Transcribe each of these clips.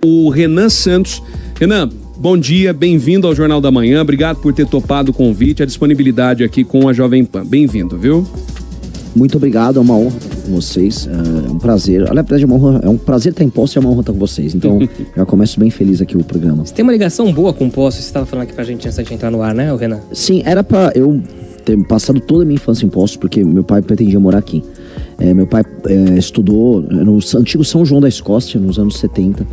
O Renan Santos. Renan, bom dia, bem-vindo ao Jornal da Manhã, obrigado por ter topado o convite, a disponibilidade aqui com a Jovem Pan. Bem-vindo, viu? Muito obrigado, é uma honra estar com vocês, é um prazer. Aliás, é um prazer estar em Poços e é uma honra estar com vocês. Então, já começo bem feliz aqui o programa. Você tem uma ligação boa com Poços, você estava falando aqui pra gente antes de entrar no ar, né, Renan? Sim, era pra eu ter passado toda a minha infância em Poços, porque meu pai pretendia morar aqui. Meu pai estudou no antigo São João da Escócia, nos anos 70.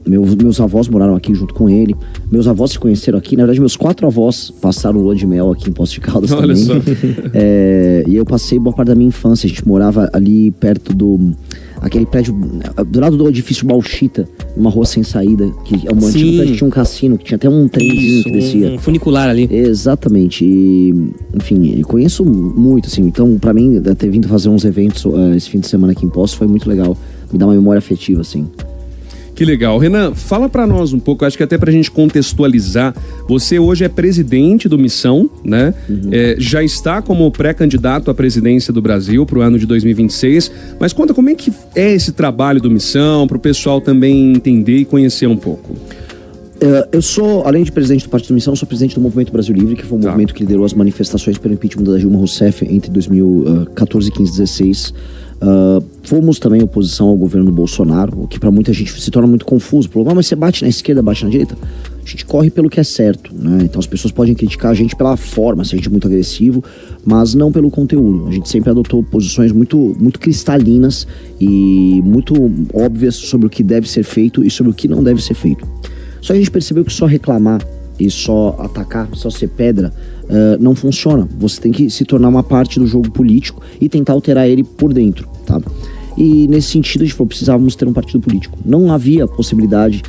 Meus avós moraram aqui junto com ele. Meus avós se conheceram aqui. Na verdade, meus 4 avós passaram lua de mel aqui em Poços de Caldas também. Olha só. E eu passei boa parte da minha infância. A gente morava ali perto aquele prédio, do lado do edifício Bauxita, uma rua sem saída, que é um antigo prédio que tinha um cassino, que tinha até um trenzinho que descia. Um funicular ali. Exatamente. E, enfim, eu conheço muito, assim. Então, pra mim, ter vindo fazer uns eventos esse fim de semana aqui em Poços foi muito legal. Me dá uma memória afetiva, assim. Que legal. Renan, fala pra nós um pouco, acho que até pra gente contextualizar, você hoje é presidente do Missão, né? Já está como pré-candidato à presidência do Brasil pro ano de 2026, mas conta como é que é esse trabalho do Missão, pro pessoal também entender e conhecer um pouco. Eu sou, além de presidente do Partido Missão, sou presidente do Movimento Brasil Livre, que foi um movimento que liderou as manifestações pelo impeachment da Dilma Rousseff entre 2014, 15 e 16. Fomos também oposição ao governo do Bolsonaro, o que para muita gente se torna muito confuso. Falou, mas você bate na esquerda, bate na direita? A gente corre pelo que é certo, né? Então as pessoas podem criticar a gente pela forma, se a gente é muito agressivo, mas não pelo conteúdo. A gente sempre adotou posições muito cristalinas e muito óbvias sobre o que deve ser feito e sobre o que não deve ser feito. Só que a gente percebeu que só reclamar e só atacar, só ser pedra, não funciona. Você tem que se tornar uma parte do jogo político e tentar alterar ele por dentro, tá? E nesse sentido a gente falou, precisávamos ter um partido político. Não havia possibilidade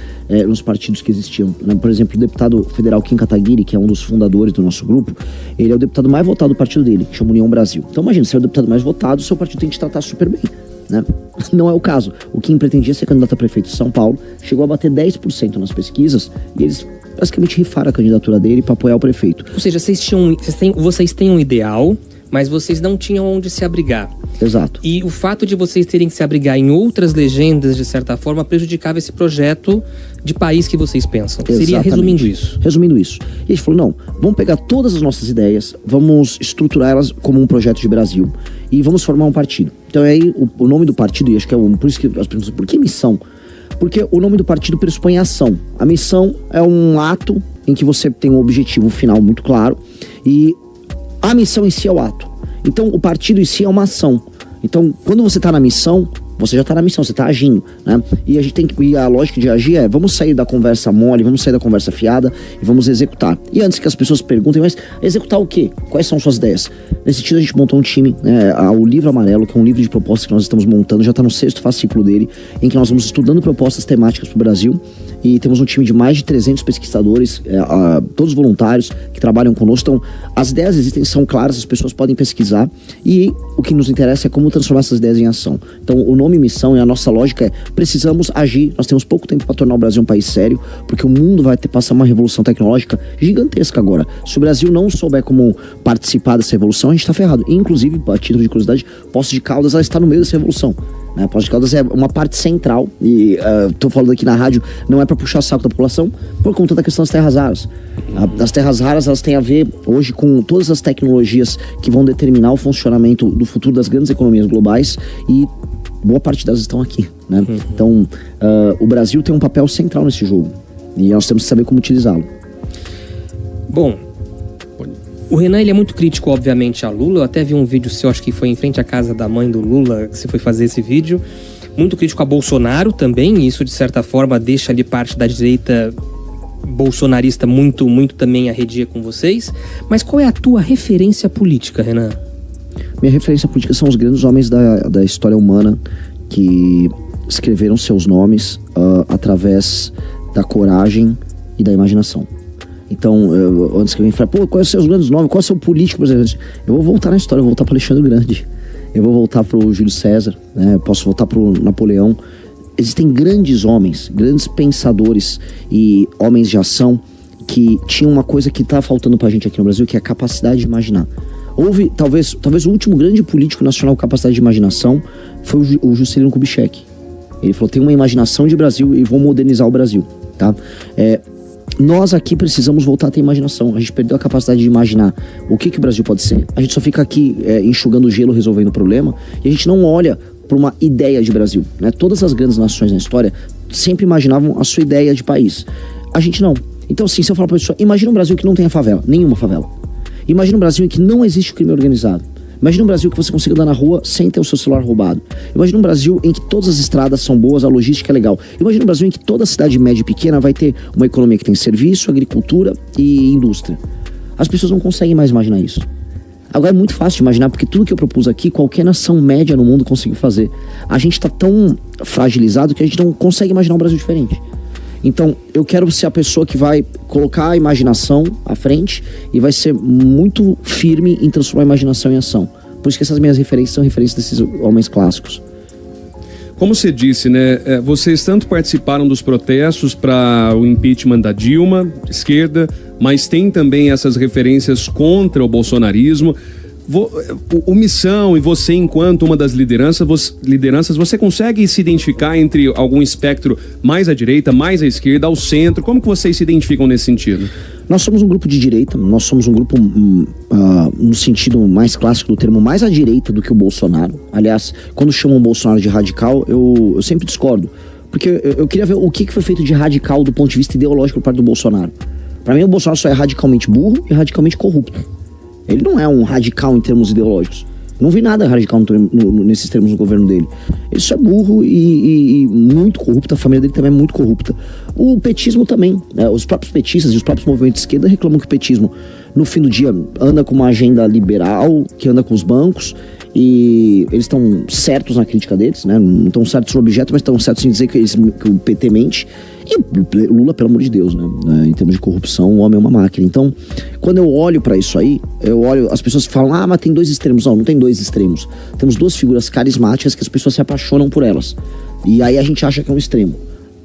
nos partidos que existiam, né? Por exemplo, o deputado federal Kim Kataguiri, que é um dos fundadores do nosso grupo, ele é o deputado mais votado do partido dele, que chama União Brasil. Então imagina, se é o deputado mais votado, o seu partido tem que te tratar super bem, né? Não é o caso. O Kim pretendia ser candidato a prefeito de São Paulo, chegou a bater 10% nas pesquisas e eles basicamente rifaram a candidatura dele para apoiar o prefeito. Ou seja, vocês têm um ideal, mas vocês não tinham onde se abrigar. Exato. E o fato de vocês terem que se abrigar em outras legendas, de certa forma, prejudicava esse projeto de país que vocês pensam. Exatamente. Seria resumindo isso. Resumindo isso. E a gente falou, não, vamos pegar todas as nossas ideias, vamos estruturar elas como um projeto de Brasil e vamos formar um partido. Então aí o nome do partido, e acho que por isso que as pessoas, por que missão? Porque o nome do partido pressupõe ação. A missão é um ato em que você tem um objetivo final muito claro e a missão em si é o ato. Então o partido em si é uma ação. Então quando você está na missão, você já está na missão, você está agindo, né? E a gente tem que, e a lógica de agir é, vamos sair da conversa mole, vamos sair da conversa fiada e vamos executar. E antes que as pessoas perguntem, mas executar o quê? Quais são suas ideias? Nesse sentido a gente montou um time, né? O Livro Amarelo, que é um livro de propostas que nós estamos montando, já está no 6º fascículo dele, em que nós vamos estudando propostas temáticas para o Brasil e temos um time de mais de 300 pesquisadores, todos voluntários que trabalham conosco. Então as ideias existem, são claras, as pessoas podem pesquisar e o que nos interessa é como transformar essas ideias em ação. Então o nome Missão e a nossa lógica é, precisamos agir, nós temos pouco tempo para tornar o Brasil um país sério, porque o mundo vai passar uma revolução tecnológica gigantesca agora. Se o Brasil não souber como participar dessa revolução, a gente está ferrado. Inclusive, a título de curiosidade, Poços de Caldas, ela está no meio dessa revolução. Poços de Caldas é uma parte central e tô falando aqui na rádio, não é para puxar saco da população por conta da questão das terras raras. As terras raras, elas têm a ver hoje com todas as tecnologias que vão determinar o funcionamento do futuro das grandes economias globais e boa parte delas estão aqui, né? Então o Brasil tem um papel central nesse jogo e nós temos que saber como utilizá-lo. Bom, o Renan, ele é muito crítico, obviamente, a Lula. Eu até vi um vídeo seu, acho que foi em frente à casa da mãe do Lula, que você foi fazer esse vídeo. Muito crítico a Bolsonaro também, e isso, de certa forma, deixa ali parte da direita bolsonarista muito também arredia com vocês. Mas qual é a tua referência política, Renan? Minha referência política são os grandes homens da história humana que escreveram seus nomes através da coragem e da imaginação. Então, antes que alguém fale, pô, quais são os seus grandes nomes? Qual é o seu político brasileiro? Eu vou voltar na história, eu vou voltar para Alexandre Grande. Eu vou voltar para o Júlio César, né? Eu posso voltar para o Napoleão. Existem grandes homens, grandes pensadores e homens de ação que tinham uma coisa que está faltando para a gente aqui no Brasil, que é a capacidade de imaginar. Houve, talvez o último grande político nacional com capacidade de imaginação foi o Juscelino Kubitschek. Ele falou, tem uma imaginação de Brasil e vou modernizar o Brasil, tá? Nós aqui precisamos voltar a ter imaginação. A gente perdeu a capacidade de imaginar o que o Brasil pode ser. A gente só fica aqui enxugando gelo, resolvendo o problema, e a gente não olha para uma ideia de Brasil, né? Todas as grandes nações na história sempre imaginavam a sua ideia de país. A gente não. Então, assim, se eu falar para a pessoa, imagina um Brasil que não tenha favela, nenhuma favela. Imagina um Brasil em que não existe crime organizado. Imagina um Brasil que você consiga andar na rua sem ter o seu celular roubado. Imagina um Brasil em que todas as estradas são boas, a logística é legal. Imagina um Brasil em que toda cidade média e pequena vai ter uma economia que tem serviço, agricultura e indústria. As pessoas não conseguem mais imaginar isso. Agora é muito fácil de imaginar, porque tudo que eu propus aqui, qualquer nação média no mundo conseguiu fazer. A gente está tão fragilizado que a gente não consegue imaginar um Brasil diferente. Então, eu quero ser a pessoa que vai colocar a imaginação à frente e vai ser muito firme em transformar a imaginação em ação. Por isso que essas minhas referências são referências desses homens clássicos. Como você disse, né? Vocês tanto participaram dos protestos para o impeachment da Dilma, esquerda, mas tem também essas referências contra o bolsonarismo. O Missão e você, enquanto uma das lideranças, você consegue se identificar entre algum espectro mais à direita, mais à esquerda, ao centro? Como que vocês se identificam nesse sentido? Nós somos um grupo de direita, nós somos um grupo, no sentido mais clássico do termo, mais à direita do que o Bolsonaro. Aliás, quando chamam o Bolsonaro de radical, eu sempre discordo. Porque eu queria ver o que foi feito de radical do ponto de vista ideológico por parte do Bolsonaro. Para mim, o Bolsonaro só é radicalmente burro e radicalmente corrupto. Ele não é um radical em termos ideológicos. Não vi nada radical nesses termos no governo dele. Ele só é burro e muito corrupto. A família dele também é muito corrupta. O petismo também. Os próprios petistas e os próprios movimentos de esquerda reclamam que o petismo, no fim do dia, anda com uma agenda liberal, que anda com os bancos. E eles estão certos na crítica deles, né? Não estão certos no objeto, mas estão certos em dizer que o PT mente. E o Lula, pelo amor de Deus, né? Em termos de corrupção, o homem é uma máquina. Então, quando eu olho pra isso aí, as pessoas falam, mas tem dois extremos. Não tem dois extremos. Temos duas figuras carismáticas que as pessoas se apaixonam por elas. E aí a gente acha que é um extremo.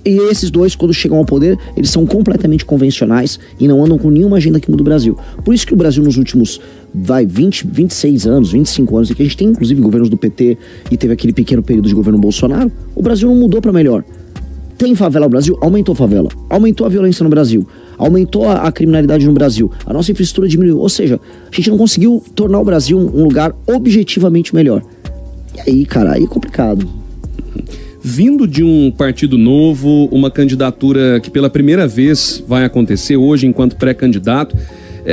E esses dois, quando chegam ao poder, eles são completamente convencionais e não andam com nenhuma agenda que muda o Brasil. Por isso que o Brasil nos últimos 26 anos, 25 anos, e que a gente tem inclusive governos do PT e teve aquele pequeno período de governo Bolsonaro, o Brasil não mudou pra melhor. Tem favela no Brasil? Aumentou a favela. Aumentou a violência no Brasil. Aumentou a criminalidade no Brasil. A nossa infraestrutura diminuiu. Ou seja, a gente não conseguiu tornar o Brasil um lugar objetivamente melhor. E aí, cara, aí é complicado. Vindo de um partido novo, uma candidatura que pela primeira vez vai acontecer hoje enquanto pré-candidato,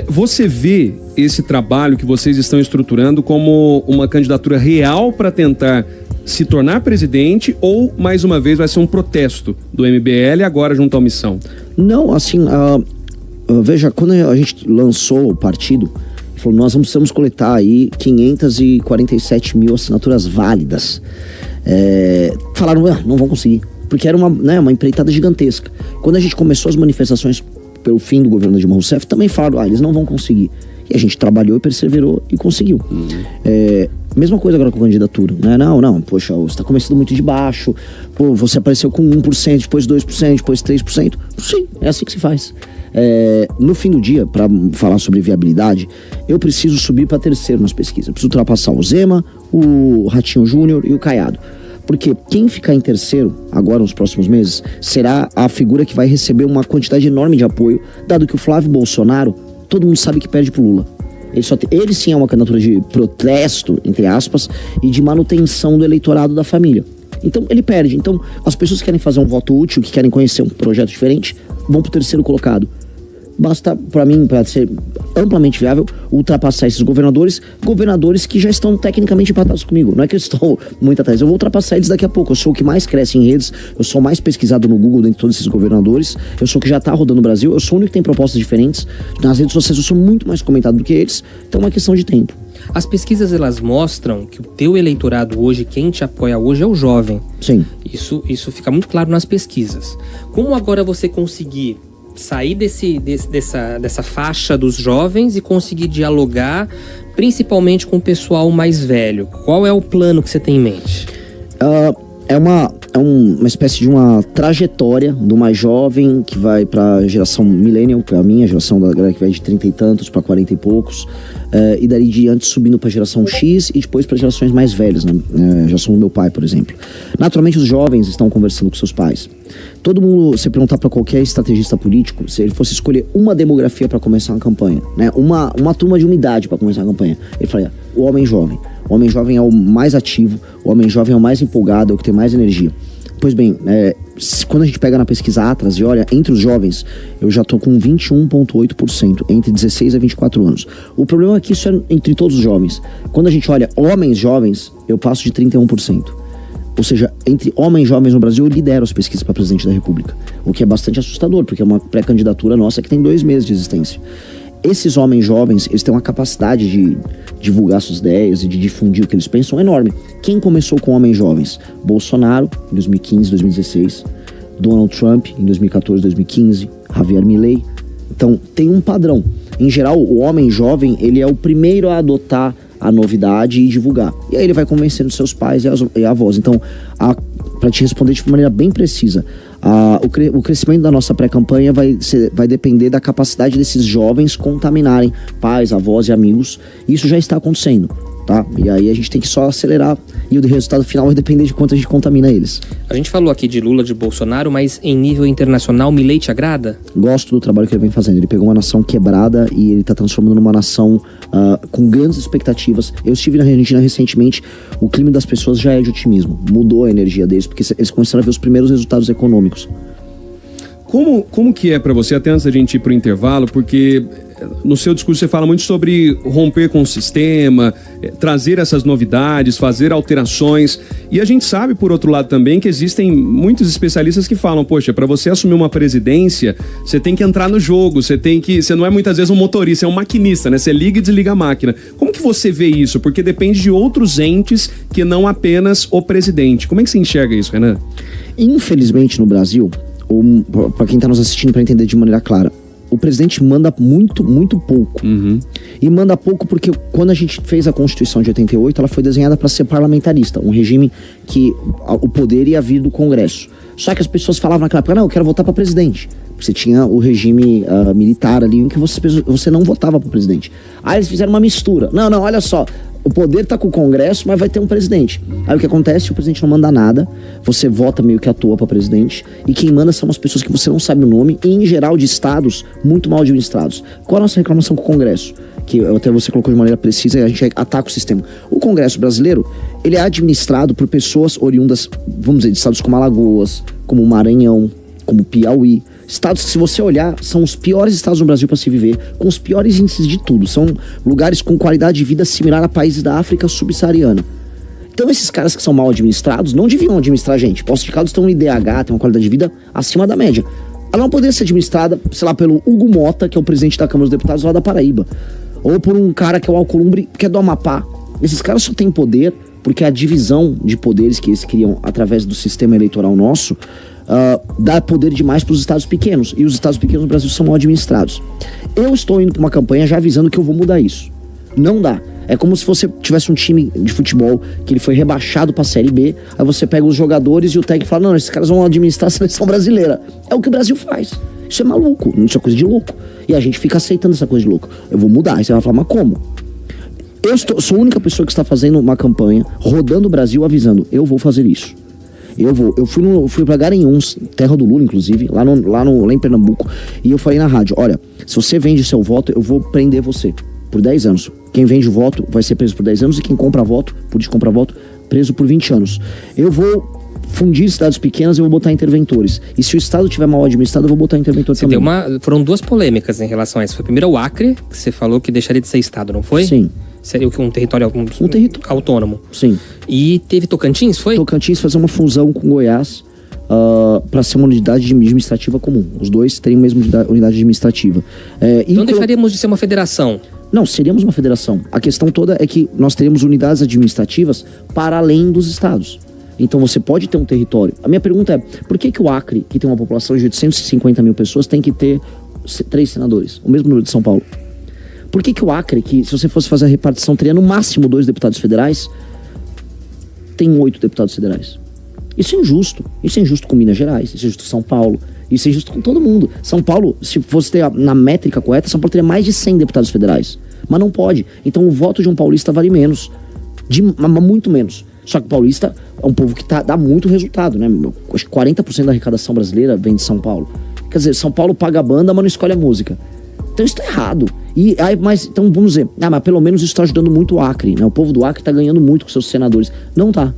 você vê esse trabalho que vocês estão estruturando como uma candidatura real para tentar se tornar presidente ou, mais uma vez, vai ser um protesto do MBL agora junto à Missão? Não, assim, veja, quando a gente lançou o partido, falou, nós precisamos coletar aí 547 mil assinaturas válidas. Falaram, não vão conseguir, porque era uma empreitada gigantesca. Quando a gente começou as manifestações pelo fim do governo de Dilma Rousseff, também falaram, eles não vão conseguir. E a gente trabalhou e perseverou e conseguiu. Mesma coisa agora com a candidatura, né? Não, poxa, você tá começando muito de baixo, pô, você apareceu com 1%, depois 2%, depois 3%. Sim, é assim que se faz. No fim do dia, para falar sobre viabilidade, eu preciso subir para terceiro nas pesquisas. Eu preciso ultrapassar o Zema, o Ratinho Júnior e o Caiado. Porque quem ficar em terceiro, agora nos próximos meses, será a figura que vai receber uma quantidade enorme de apoio, dado que o Flávio Bolsonaro, todo mundo sabe que perde pro Lula. Ele sim é uma candidatura de protesto, entre aspas, e de manutenção do eleitorado da família. Então ele perde. Então as pessoas que querem fazer um voto útil, que querem conhecer um projeto diferente, vão pro terceiro colocado. Basta, para mim, para ser amplamente viável, ultrapassar esses governadores que já estão tecnicamente empatados comigo. Não é que eu estou muito atrás, eu vou ultrapassar eles daqui a pouco. Eu sou o que mais cresce em redes, eu sou o mais pesquisado no Google dentre todos esses governadores, eu sou o que já tá rodando no Brasil, eu sou o único que tem propostas diferentes. Nas redes sociais eu sou muito mais comentado do que eles, então é uma questão de tempo. As pesquisas, elas mostram que o teu eleitorado hoje, quem te apoia hoje é o jovem. Sim. Isso fica muito claro nas pesquisas. Como agora você conseguir sair dessa faixa dos jovens e conseguir dialogar principalmente com o pessoal mais velho? Qual é o plano que você tem em mente? é uma espécie de uma trajetória do mais jovem que vai pra geração millennial, que é a minha geração, da galera que vai de 30 e tantos pra 40 e poucos, e dali diante subindo pra geração X e depois para gerações mais velhas, né? Geração do meu pai, por exemplo. Naturalmente os jovens estão conversando com seus pais. Todo mundo, se perguntar para qualquer estrategista político, se ele fosse escolher uma demografia para começar uma campanha, né? Uma turma de uma idade para começar a campanha, ele falaria, o homem jovem. O homem jovem é o mais ativo, o homem jovem é o mais empolgado, é o que tem mais energia. Pois bem, quando a gente pega na pesquisa Atlas e olha, entre os jovens, eu já tô com 21,8%, entre 16 a 24 anos. O problema é que isso é entre todos os jovens. Quando a gente olha homens jovens, eu passo de 31%. Ou seja, entre homens jovens no Brasil, eu lidero as pesquisas para presidente da República. O que é bastante assustador, porque é uma pré-candidatura nossa que tem 2 meses de existência. Esses homens jovens, eles têm uma capacidade de divulgar suas ideias e de difundir o que eles pensam enorme. Quem começou com homens jovens? Bolsonaro, em 2015, 2016. Donald Trump, em 2014, 2015. Javier Milei. Então, tem um padrão. Em geral, o homem jovem, ele é o primeiro a adotar a novidade e divulgar. E aí ele vai convencendo seus pais e avós. Então, para te responder de maneira bem precisa, o crescimento da nossa pré-campanha vai depender da capacidade desses jovens contaminarem pais, avós e amigos. Isso já está acontecendo, tá? E aí a gente tem que só acelerar e o resultado final vai depender de quanto a gente contamina eles. A gente falou aqui de Lula, de Bolsonaro, mas em nível internacional, Milei te agrada? Gosto do trabalho que ele vem fazendo. Ele pegou uma nação quebrada e ele está transformando numa nação com grandes expectativas. Eu estive na Argentina recentemente, o clima das pessoas já é de otimismo. Mudou a energia deles, porque eles começaram a ver os primeiros resultados econômicos. Como que é para você, até antes da gente ir pro intervalo, porque no seu discurso você fala muito sobre romper com o sistema, trazer essas novidades, fazer alterações, e a gente sabe, por outro lado também, que existem muitos especialistas que falam, poxa, para você assumir uma presidência, você tem que entrar no jogo, você não é muitas vezes um motorista, é um maquinista, né? Você liga e desliga a máquina. Como que você vê isso? Porque depende de outros entes que não apenas o presidente. Como é que você enxerga isso, Renan? Infelizmente no Brasil, para quem está nos assistindo para entender de maneira clara, o presidente manda muito, muito pouco. Uhum. E manda pouco porque quando a gente fez a Constituição de 88, ela foi desenhada para ser parlamentarista, um regime que o poder ia vir do Congresso. Só que as pessoas falavam naquela época, não, eu quero votar para presidente. Você tinha o regime militar ali em que você não votava para presidente. Aí eles fizeram uma mistura. Não, olha só. O poder tá com o Congresso, mas vai ter um presidente. Aí o que acontece? O presidente não manda nada, você vota meio que à toa pra presidente, e quem manda são as pessoas que você não sabe o nome, e em geral de estados muito mal administrados. Qual a nossa reclamação com o Congresso? Que até você colocou de maneira precisa, e a gente ataca o sistema. O Congresso brasileiro, ele é administrado por pessoas oriundas, vamos dizer, de estados como Alagoas, como Maranhão, como Piauí. Estados que, se você olhar, são os piores estados no Brasil para se viver, com os piores índices de tudo. São lugares com qualidade de vida similar a países da África subsaariana. Então esses caras que são mal administrados não deviam administrar a gente. Poços de Caldas tem um IDH, tem uma qualidade de vida acima da média. Ela não poderia ser administrada, sei lá, pelo Hugo Mota, que é o presidente da Câmara dos Deputados lá da Paraíba. Ou por um cara que é o Alcolumbre, que é do Amapá. Esses caras só têm poder porque a divisão de poderes que eles criam através do sistema eleitoral nosso dá poder demais para os estados pequenos. E os estados pequenos no Brasil são mal administrados. Eu estou indo para uma campanha já avisando que eu vou mudar isso. Não dá. É como se você tivesse um time de futebol que ele foi rebaixado para a Série B, aí você pega os jogadores e o técnico fala, não, esses caras vão administrar a seleção brasileira. É o que o Brasil faz. Isso é maluco, isso é coisa de louco. E a gente fica aceitando essa coisa de louco. Eu vou mudar. Aí você vai falar, mas como? Eu sou a única pessoa que está fazendo uma campanha, rodando o Brasil, avisando, eu vou fazer isso. Eu fui pra Garanhuns, terra do Lula, inclusive, lá em Pernambuco, e eu falei na rádio, olha, se você vende seu voto, eu vou prender você por 10 anos. Quem vende o voto vai ser preso por 10 anos e quem compra voto, preso por 20 anos. Eu vou fundir cidades pequenas e vou botar interventores. E se o Estado tiver mal administrado, eu vou botar interventor também. Foram 2 polêmicas em relação a isso. Foi primeiro o Acre, que você falou que deixaria de ser Estado, não foi? Sim. Seria um território autônomo. Sim. E teve Tocantins, foi? Tocantins fazer uma fusão com Goiás para ser uma unidade administrativa comum. Os dois teriam a mesma unidade administrativa. Então deixaríamos de ser uma federação? Não, seríamos uma federação. A questão toda é que nós teríamos unidades administrativas para além dos estados. Então você pode ter um território. A minha pergunta é, por que o Acre, que tem uma população de 850 mil pessoas, tem que ter 3 senadores? O mesmo número de São Paulo. Por que o Acre, que se você fosse fazer a repartição, teria no máximo 2 deputados federais, tem 8 deputados federais? Isso é injusto. Isso é injusto com Minas Gerais, isso é injusto com São Paulo, isso é injusto com todo mundo. São Paulo, se fosse ter na métrica correta, São Paulo teria mais de 100 deputados federais. Mas não pode. Então o voto de um paulista vale menos. Muito menos. Só que o paulista é um povo que dá muito resultado, né? Acho que 40% da arrecadação brasileira vem de São Paulo. Quer dizer, São Paulo paga a banda, mas não escolhe a música. Então isso tá errado. Então vamos dizer, mas pelo menos isso tá ajudando muito o Acre, né? O povo do Acre tá ganhando muito com seus senadores. Não tá.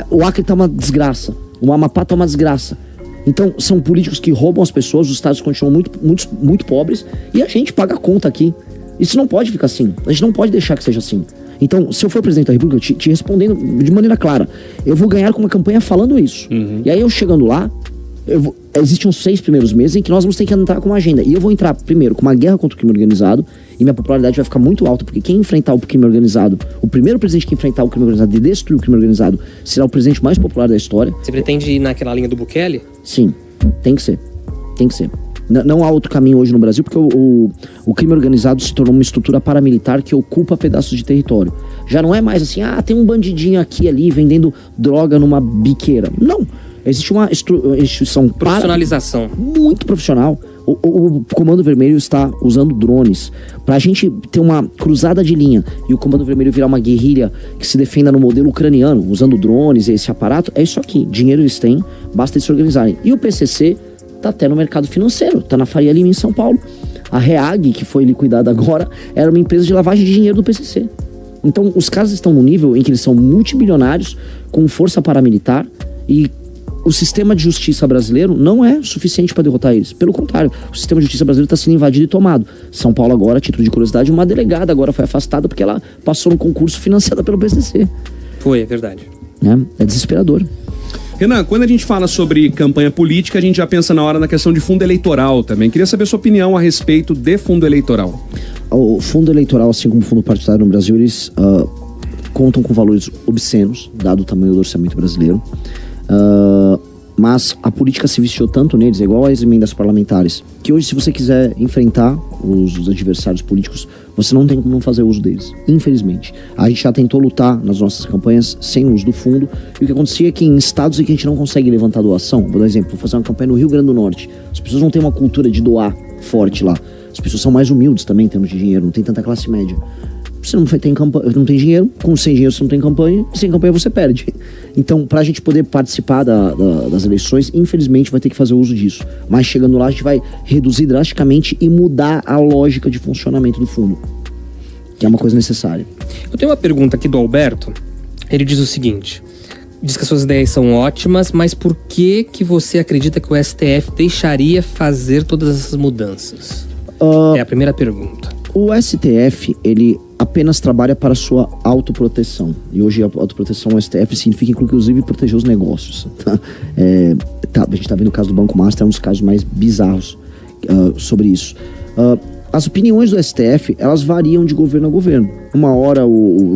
O Acre tá uma desgraça. O Amapá tá uma desgraça. Então são políticos que roubam as pessoas, os estados continuam muito pobres e a gente paga a conta aqui. Isso não pode ficar assim. A gente não pode deixar que seja assim. Então, se eu for presidente da República, te respondendo de maneira clara, eu vou ganhar com uma campanha falando isso. E aí eu chegando lá, existem uns 6 primeiros meses em que nós vamos ter que entrar com uma agenda. E eu vou entrar primeiro com uma guerra contra o crime organizado, e minha popularidade vai ficar muito alta, porque quem enfrentar o crime organizado, o primeiro presidente que enfrentar o crime organizado e destruir o crime organizado, será o presidente mais popular da história. Você pretende ir naquela linha do Bukele? Sim, tem que ser. Tem que ser. Não há outro caminho hoje no Brasil, porque o crime organizado se tornou uma estrutura paramilitar que ocupa pedaços de território. Já não é mais assim, tem um bandidinho aqui e ali vendendo droga numa biqueira. Não. Existe uma instituição... Profissionalização. Muito profissional. O Comando Vermelho está usando drones. Pra gente ter uma cruzada de linha e o Comando Vermelho virar uma guerrilha que se defenda no modelo ucraniano, usando drones e esse aparato, é isso aqui. Dinheiro eles têm, basta eles se organizarem. E o PCC... tá até no mercado financeiro, tá na Faria Lima em São Paulo. A REAG, que foi liquidada agora, era uma empresa de lavagem de dinheiro do PCC. Então os caras estão no nível em que eles são multibilionários, com força paramilitar, e o sistema de justiça brasileiro não é suficiente para derrotar eles. Pelo contrário, o sistema de justiça brasileiro está sendo invadido e tomado. São Paulo agora, a título de curiosidade, uma delegada agora foi afastada porque ela passou no concurso financiado pelo PCC. Foi, é verdade. É desesperador. Renan, quando a gente fala sobre campanha política, a gente já pensa na hora na questão de fundo eleitoral também. Queria saber sua opinião a respeito de fundo eleitoral. O fundo eleitoral, assim como o fundo partidário no Brasil, eles contam com valores obscenos, dado o tamanho do orçamento brasileiro. Mas a política se viciou tanto neles, é igual às emendas parlamentares, que hoje, se você quiser enfrentar os adversários políticos, você não tem como não fazer uso deles, infelizmente. A gente já tentou lutar nas nossas campanhas sem o uso do fundo, e o que acontecia é que em estados em que a gente não consegue levantar doação, vou dar um exemplo, vou fazer uma campanha no Rio Grande do Norte, as pessoas não têm uma cultura de doar forte lá, as pessoas são mais humildes também em termos de dinheiro, não tem tanta classe média. Você não tem dinheiro, sem dinheiro você não tem campanha, e sem campanha você perde. Então, pra gente poder participar das eleições, infelizmente vai ter que fazer uso disso. Mas chegando lá, a gente vai reduzir drasticamente e mudar a lógica de funcionamento do fundo, que é uma coisa necessária. Eu tenho uma pergunta aqui do Alberto. Ele diz o seguinte: diz que as suas ideias são ótimas, mas por que você acredita que o STF deixaria fazer todas essas mudanças? É a primeira pergunta. O STF, ele apenas trabalha para a sua autoproteção. E hoje a autoproteção do STF significa, inclusive, proteger os negócios. Tá? A gente está vendo o caso do Banco Master, é um dos casos mais bizarros sobre isso. As opiniões do STF, elas variam de governo a governo. Uma hora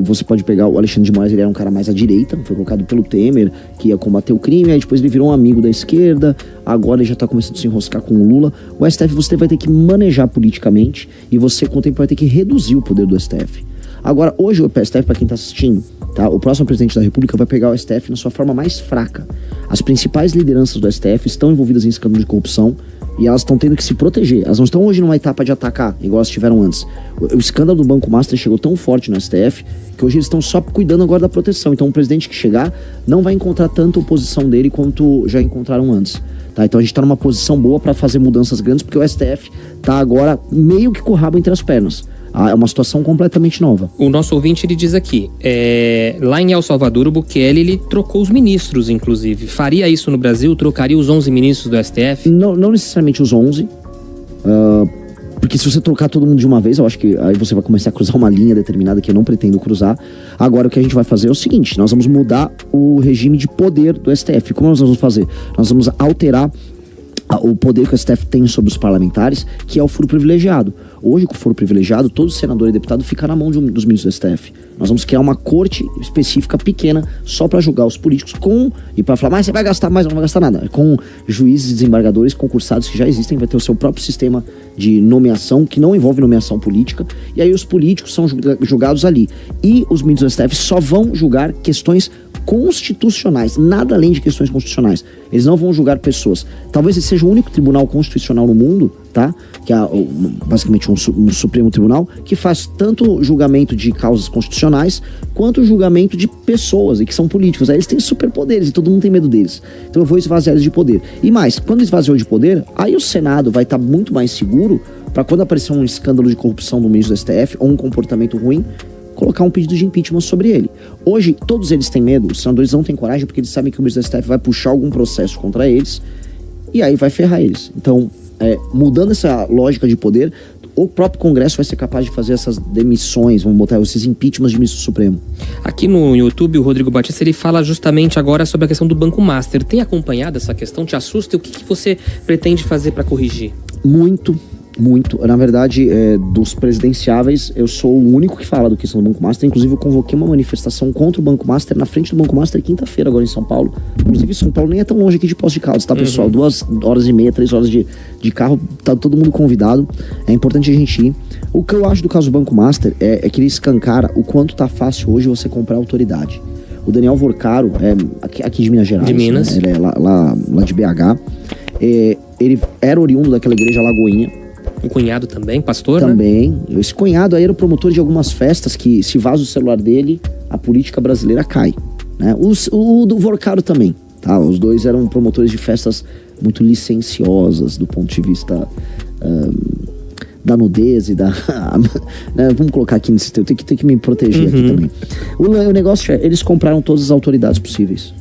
você pode pegar o Alexandre de Moraes, ele era um cara mais à direita, foi colocado pelo Temer, que ia combater o crime, aí depois ele virou um amigo da esquerda, agora ele já está começando a se enroscar com o Lula. O STF você vai ter que manejar politicamente e você, com o tempo, vai ter que reduzir o poder do STF. Agora, hoje o STF, para quem está assistindo, tá? O próximo presidente da República vai pegar o STF na sua forma mais fraca. As principais lideranças do STF estão envolvidas em escândalo de corrupção, e elas estão tendo que se proteger. Elas não estão hoje numa etapa de atacar, igual elas estiveram antes. O escândalo do Banco Master chegou tão forte no STF que hoje eles estão só cuidando agora da proteção. Então o presidente que chegar não vai encontrar tanta oposição dele quanto já encontraram antes. Tá? Então a gente está numa posição boa para fazer mudanças grandes, porque o STF está agora meio que com o rabo entre as pernas. É uma situação completamente nova. O nosso ouvinte, ele diz aqui, lá em El Salvador, o Bukele, ele trocou os ministros, inclusive. Faria isso no Brasil? Trocaria os 11 ministros do STF? Não necessariamente os 11, porque se você trocar todo mundo de uma vez, eu acho que aí você vai começar a cruzar uma linha determinada que eu não pretendo cruzar. Agora o que a gente vai fazer é o seguinte: nós vamos mudar o regime de poder do STF. Como nós vamos fazer? Nós vamos alterar o poder que o STF tem sobre os parlamentares, que é o foro privilegiado. Hoje, com o foro privilegiado, todo senador e deputado fica na mão dos ministros do STF. Nós vamos criar uma corte específica pequena só para julgar os políticos e para falar, mas você vai gastar mais, não vai gastar nada. Com juízes e desembargadores concursados que já existem, vai ter o seu próprio sistema de nomeação, que não envolve nomeação política, e aí os políticos são julgados ali. E os ministros do STF só vão julgar questões constitucionais, nada além de questões constitucionais. Eles não vão julgar pessoas. Talvez esse seja o único tribunal constitucional no mundo, tá? Que é basicamente um Supremo Tribunal, que faz tanto julgamento de causas constitucionais, quanto julgamento de pessoas, e que são políticos. Aí eles têm superpoderes e todo mundo tem medo deles. Então eu vou esvaziar eles de poder. E mais, quando esvaziou de poder, aí o Senado vai estar muito mais seguro para quando aparecer um escândalo de corrupção no ministro do STF, ou um comportamento ruim, colocar um pedido de impeachment sobre ele. Hoje, todos eles têm medo, os senadores não têm coragem, porque eles sabem que o ministro do STF vai puxar algum processo contra eles, e aí vai ferrar eles. Então, mudando essa lógica de poder, o próprio Congresso vai ser capaz de fazer essas demissões, vamos botar esses impeachments de ministro supremo. Aqui no YouTube, o Rodrigo Batista, ele fala justamente agora sobre a questão do Banco Master. Tem acompanhado essa questão? Te assusta? E o que você pretende fazer para corrigir? Muito. Na verdade, dos presidenciáveis, eu sou o único que fala do questão do Banco Master. Inclusive, eu convoquei uma manifestação contra o Banco Master na frente do Banco Master quinta-feira, agora em São Paulo. Inclusive, São Paulo nem é tão longe aqui de Poços de Caldas, tá, pessoal? 2h30, 3 horas de carro, tá todo mundo convidado. É importante a gente ir. O que eu acho do caso do Banco Master é que ele escancara o quanto tá fácil hoje você comprar autoridade. O Daniel Vorcaro, aqui de Minas Gerais. De Minas. Né? Ele é lá de BH. Ele era oriundo daquela igreja Lagoinha. Um cunhado também, pastor, também, né? Esse cunhado aí era o promotor de algumas festas que, se vaza o celular dele, a política brasileira cai, né? O do Vorcaro também, tá? Os dois eram promotores de festas muito licenciosas do ponto de vista da nudez e da... né? Vamos colocar aqui nesse... Eu tenho que me proteger aqui também. O negócio eles compraram todas as autoridades possíveis.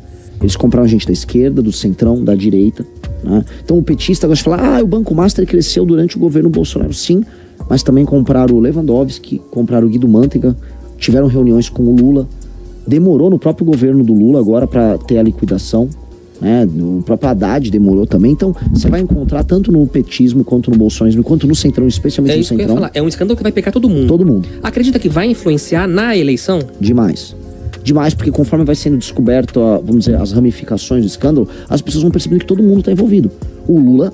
Eles compraram gente da esquerda, do centrão, da direita, né? Então o petista gosta de falar, o Banco Master cresceu durante o governo Bolsonaro. Sim, mas também compraram o Lewandowski, compraram o Guido Mantega, tiveram reuniões com o Lula. Demorou no próprio governo do Lula agora para ter a liquidação, né? O próprio Haddad demorou também. Então você vai encontrar tanto no petismo, quanto no bolsonarismo, quanto no centrão, especialmente no centrão. Que eu ia falar. É um escândalo que vai pegar todo mundo. Todo mundo. Acredita que vai influenciar na eleição? Demais, porque conforme vai sendo descoberto, vamos dizer, as ramificações do escândalo, as pessoas vão percebendo que todo mundo está envolvido. O Lula,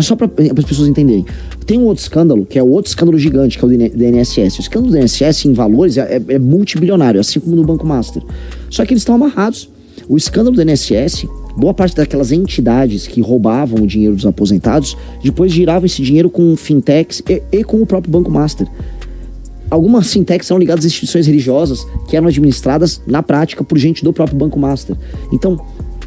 só para as pessoas entenderem, tem um outro escândalo, que é o outro escândalo gigante, que é o do INSS. O escândalo do INSS em valores é multibilionário, assim como no Banco Master. Só que eles estão amarrados. O escândalo do INSS, boa parte daquelas entidades que roubavam o dinheiro dos aposentados, depois giravam esse dinheiro com fintechs e com o próprio Banco Master. Algumas fintechs são ligadas às instituições religiosas que eram administradas, na prática, por gente do próprio Banco Master. Então,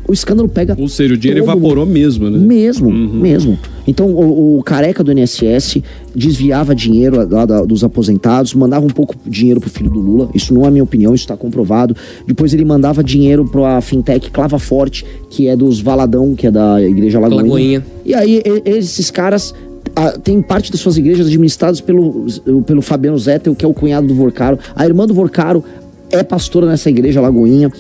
o escândalo pega... Ou seja, o dinheiro evaporou mesmo, né? Mesmo. Então, o careca do INSS desviava dinheiro lá dos aposentados, mandava um pouco de dinheiro pro filho do Lula. Isso não é minha opinião, isso está comprovado. Depois ele mandava dinheiro pra fintech Clava Forte, que é dos Valadão, que é da Igreja Lagoinha. E aí, esses caras... tem parte das suas igrejas administradas pelo Fabiano Zettel, que é o cunhado do Vorcaro. A irmã do Vorcaro é pastora nessa igreja Lagoinha.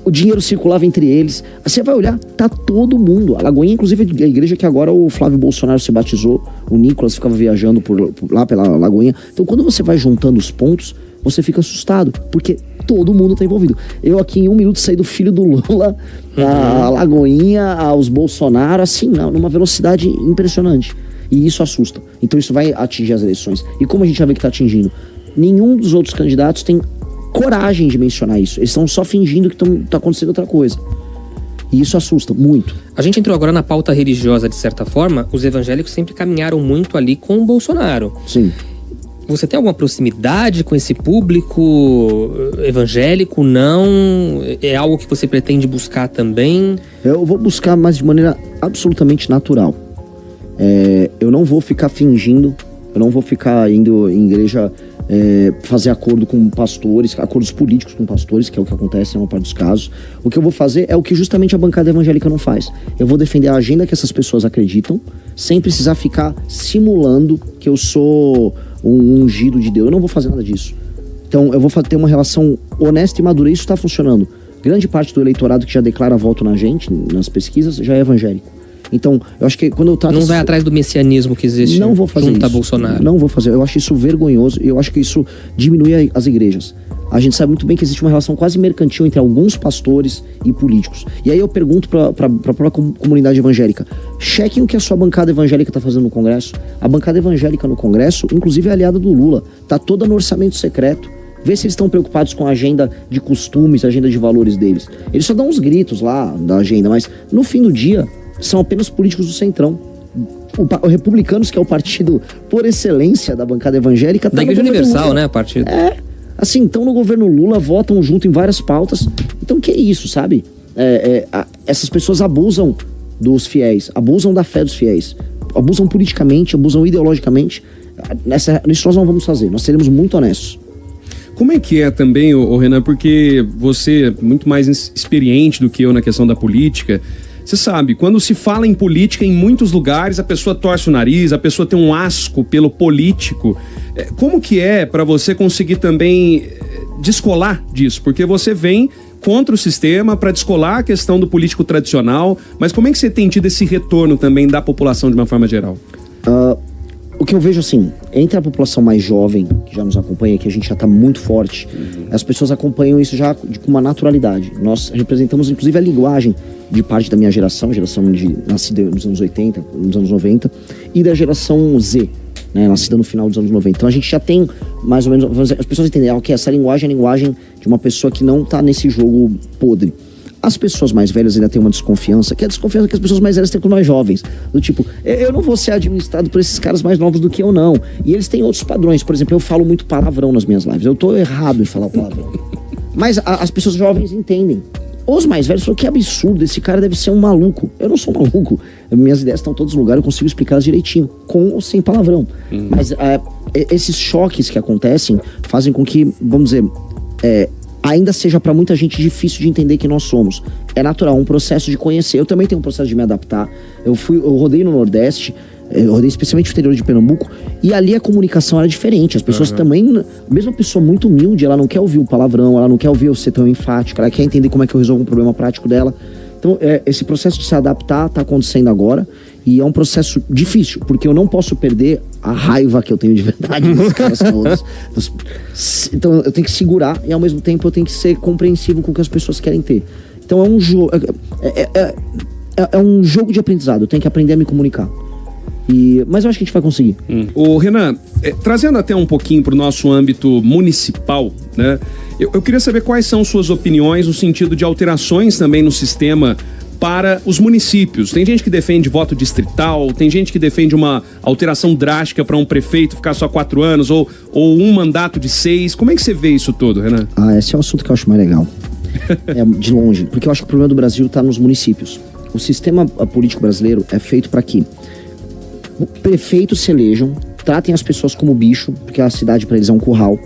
O dinheiro circulava entre eles. Você vai olhar, tá todo mundo. A Lagoinha, inclusive, é a igreja que agora o Flávio Bolsonaro se batizou. O Nicolas ficava viajando por lá pela Lagoinha. Então, quando você vai juntando os pontos, você fica assustado, porque todo mundo tá envolvido. Eu aqui em 1 minuto saí do filho do Lula, a Lagoinha, aos Bolsonaro, assim, numa velocidade impressionante. E isso assusta. Então isso vai atingir as eleições. E como a gente já vê que está atingindo, nenhum dos outros candidatos tem coragem de mencionar isso. Eles estão só fingindo que está acontecendo outra coisa. E isso assusta muito. A gente entrou agora na pauta religiosa, de certa forma. Os evangélicos sempre caminharam muito ali com o Bolsonaro. Sim. Você tem alguma proximidade com esse público evangélico? Não? É algo que você pretende buscar também? Eu vou buscar, mas de maneira absolutamente natural. Eu não vou ficar fingindo, eu não vou ficar indo em igreja fazer acordo com pastores, acordos políticos com pastores, que é o que acontece em uma parte dos casos. O que eu vou fazer é o que justamente a bancada evangélica não faz. Eu vou defender a agenda que essas pessoas acreditam, sem precisar ficar simulando que eu sou um ungido de Deus. Eu não vou fazer nada disso. Então eu vou ter uma relação honesta e madura. Isso está funcionando. Grande parte do eleitorado que já declara voto na gente, nas pesquisas, já é evangélico. Então, eu acho que quando eu trato... Não vai atrás do messianismo que existe não vou fazer junto a isso. Bolsonaro. Não vou fazer. Eu acho isso vergonhoso e eu acho que isso diminui as igrejas. A gente sabe muito bem que existe uma relação quase mercantil entre alguns pastores e políticos. E aí eu pergunto para a própria comunidade evangélica, chequem o que a sua bancada evangélica está fazendo no Congresso. A bancada evangélica no Congresso, inclusive é aliada do Lula, está toda no orçamento secreto. Vê se eles estão preocupados com a agenda de costumes, a agenda de valores deles. Eles só dão uns gritos lá da agenda, mas no fim do dia são apenas políticos do centrão. O Republicanos, que é o partido por excelência da bancada evangélica... Da Igreja Universal, né, partido? Assim, estão no governo Lula, votam junto em várias pautas. Então, que é isso, sabe? Essas pessoas abusam dos fiéis, abusam da fé dos fiéis, abusam politicamente, abusam ideologicamente. Isso nós não vamos fazer, nós seremos muito honestos. Como é que é também, Renan, porque você é muito mais experiente do que eu na questão da política. Você sabe, quando se fala em política em muitos lugares, a pessoa torce o nariz, a pessoa tem um asco pelo político. Como que é para você conseguir também descolar disso? Porque você vem contra o sistema para descolar a questão do político tradicional, mas como é que você tem tido esse retorno também da população de uma forma geral? O que eu vejo assim, entre a população mais jovem, que já nos acompanha, que a gente já está muito forte, as pessoas acompanham isso já com uma naturalidade. Nós representamos inclusive a linguagem de parte da minha geração nascida nos anos 80, nos anos 90, e da geração Z, né, nascida no final dos anos 90. Então a gente já tem mais ou menos, as pessoas entendem que essa linguagem é a linguagem de uma pessoa que não está nesse jogo podre. As pessoas mais velhas ainda têm uma desconfiança, que é a desconfiança que as pessoas mais velhas têm com os mais jovens. Do tipo, eu não vou ser administrado por esses caras mais novos do que eu, não. E eles têm outros padrões. Por exemplo, eu falo muito palavrão nas minhas lives. Eu tô errado em falar palavrão. Mas as pessoas jovens entendem. Os mais velhos falam, que absurdo, esse cara deve ser um maluco. Eu não sou maluco. Minhas ideias estão todas no lugar, eu consigo explicá-las direitinho, com ou sem palavrão. Mas esses choques que acontecem fazem com que, vamos dizer... ainda seja para muita gente difícil de entender quem nós somos. É natural, um processo de conhecer. Eu também tenho um processo de me adaptar. Eu rodei no Nordeste, eu rodei especialmente no interior de Pernambuco, e ali a comunicação era diferente. As pessoas também, mesmo a pessoa muito humilde, ela não quer ouvir o palavrão, ela não quer ouvir eu ser tão enfático, ela quer entender como é que eu resolvo um problema prático dela. Então, esse processo de se adaptar está acontecendo agora, e é um processo difícil, porque eu não posso perder a raiva que eu tenho de verdade dos caras todos. Então eu tenho que segurar e ao mesmo tempo eu tenho que ser compreensivo com o que as pessoas querem ter. Então é um jogo, é um jogo de aprendizado. Eu tenho que aprender a me comunicar. Mas eu acho que a gente vai conseguir. Ô Renan, trazendo até um pouquinho para o nosso âmbito municipal, né? Eu queria saber quais são suas opiniões no sentido de alterações também no sistema para os municípios. Tem gente que defende voto distrital, tem gente que defende uma alteração drástica para um prefeito ficar só 4 anos ou um mandato de 6. Como é que você vê isso tudo, Renan? Esse é o assunto que eu acho mais legal. De longe. Porque eu acho que o problema do Brasil está nos municípios. O sistema político brasileiro é feito para que prefeitos se elejam, tratem as pessoas como bicho, porque a cidade para eles é um curral.